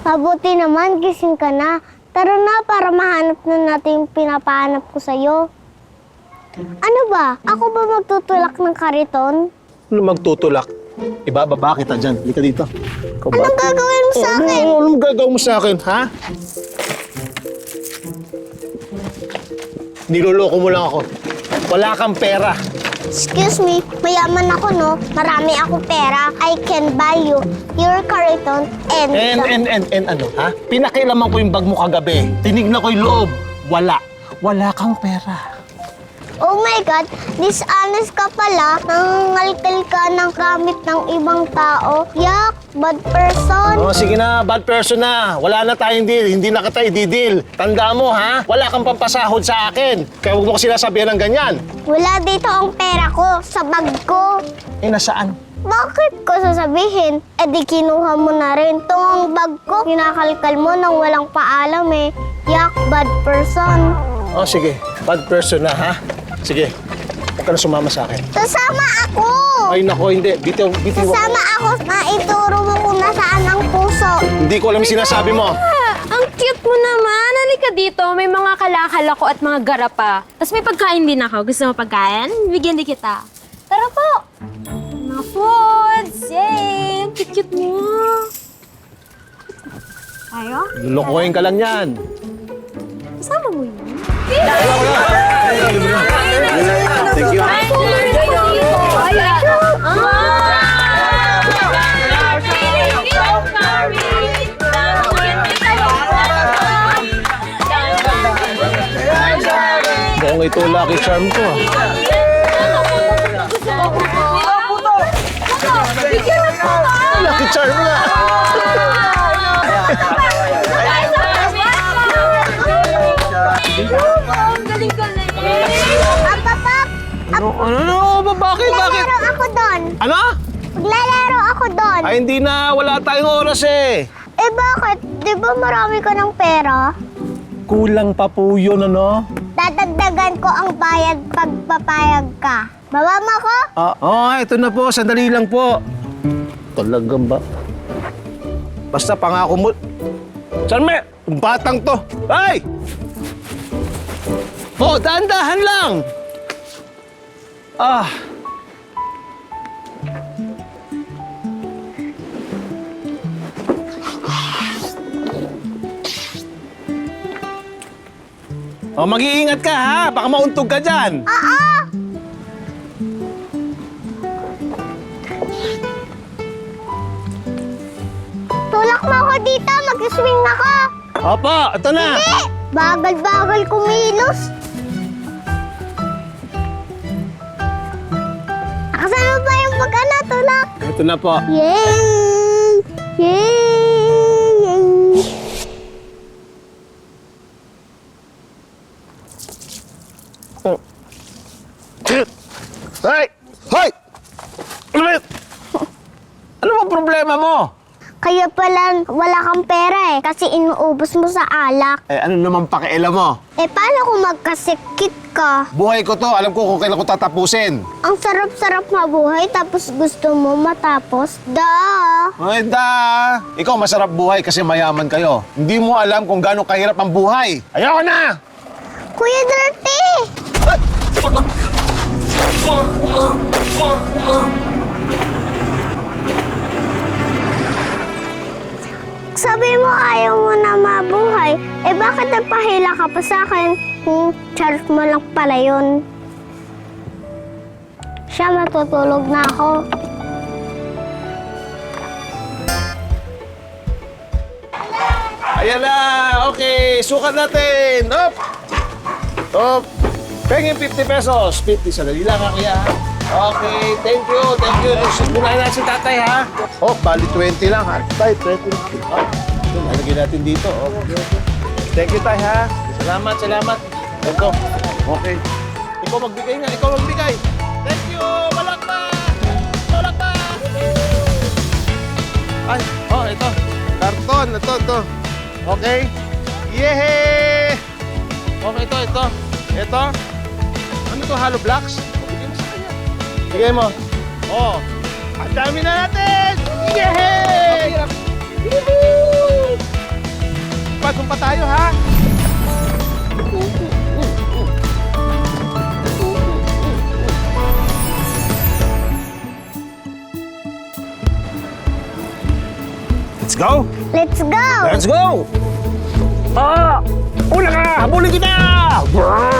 Mabuti naman, gising ka na. Tara na para mahanap na natin yung pinapahanap ko sa'yo. Ano ba? Ako ba magtutulak ng kariton? Ano magtutulak? Ibababa kita dyan. Halika dito. Anong gagawin mo sa akin? Anong gagawin mo sa akin, ha? Niloloko mo lang ako. Wala kang pera. Excuse me, mayaman ako, no? Marami akong pera. I can buy you your kariton and... And ano, ha? Pinakialaman ko yung bag mo kagabi. Tinignan ko yung loob. Wala. Wala kang pera. Oh my God, dishonest ka pala. Nangangalkal ka ng gamit ng ibang tao. Yak, bad person. Oh, sige na, bad person na. Wala na tayong deal. Hindi na kita i-deal. Tanda mo, ha? Wala kang pampasahod sa akin. Kaya huwag mo ko sinasabihan ng ganyan. Wala dito ang pera ko sa bag ko. Eh, nasaan? Bakit ko sasabihin? Eh di kinuha mo na rin. Itong ang bag ko, kinakalkal mo nang walang paalam eh. Yak, bad person. Oh, sige. Bad person na, ha? Sige. Huwag ka na sumama sa akin. Sasama ako! Ay, nako, hindi. Bitiw. Sasama ako na ituro mo kung nasaan ang puso. Hindi ko alam yung sinasabi mo. Ang cute mo naman. Halika dito. May mga kalakal ako at mga garapa. Tapos may pagkain din ako. Gusto mo pagkain? Bigyan din kita. Tara po. Mga foods. Yay! Ang cute mo. Tayo? Lulukohin ka lang yan. Kasama mo yun. Thank you. Mukhang ito lucky charm ko. Lucky charm nga. Pap! Ano? Bakit? Maglalaro ako doon. Ano? Maglalaro ako doon. Ay, hindi na. Wala tayong oras eh. Eh bakit? Di ba marami ka ng pera? Kulang pa po yun, ano? Dadagdagan ko ang bayad pagpapayag ka. Baba mo ko? Ito na po. Sandali lang po. Talagang ba? Basta pangako mo. Salme! Yung batang to. Ay! Oh, dahan-dahan lang. Ah. Oh, mag-iingat ka ha. Baka mauntog ka dyan. Oo! Tulak mo ako dito. Mag-swing ako. Opo, ito na. Hindi! Bagal-bagal kumilos. Nakasan mo ba yung pag-ano, tulak? Ito na po. Yay! Yay! Hoy! Hoy! Ano ba problema mo? Kaya pala wala kang pera eh, kasi inuubos mo sa alak. Eh, ano naman pakialam mo? Eh, paano kung magkasikit ka? Buhay ko to. Alam ko kung kailan ko tatapusin. Ang sarap-sarap mabuhay, tapos gusto mo matapos? Ay, ikaw masarap buhay kasi mayaman kayo. Hindi mo alam kung gaano kahirap ang buhay. Ayoko na! Kuya Dirty! Sabi mo ayaw mo na mabuhay. Eh bakit nagpahila ka pa sa akin? Charge mo lang pala yun. Siya, matutulog na ako. Ayan na! Okay, sukat natin! Up! Up! Pengin 50 pesos. 50, sadali lang ha, kuya. Okay, thank you, thank you. Bunahin natin si tatay, ha? Oh, bali 20 lang, ha? Tay, 20 lang. Oh, nalagyan natin dito. Okay. Thank you, tay, ha? Salamat, salamat. Ito. Okay. Ikaw magbigay nga, ikaw magbigay. Thank you! Malakpak! Malakpak! Ay, oh, ito. Karton, ito. Okay. Yehey! Okay, ito. Ito. Ano to, hollow blocks? Bigay mo sa kanya. Bigay mo. Oh. Ang dami na natin! Yehey! Woohoo! doon pa tayo, ha? Let's go! Let's go! Let's go! Ah! Una ka! Habulin kita! Brrr!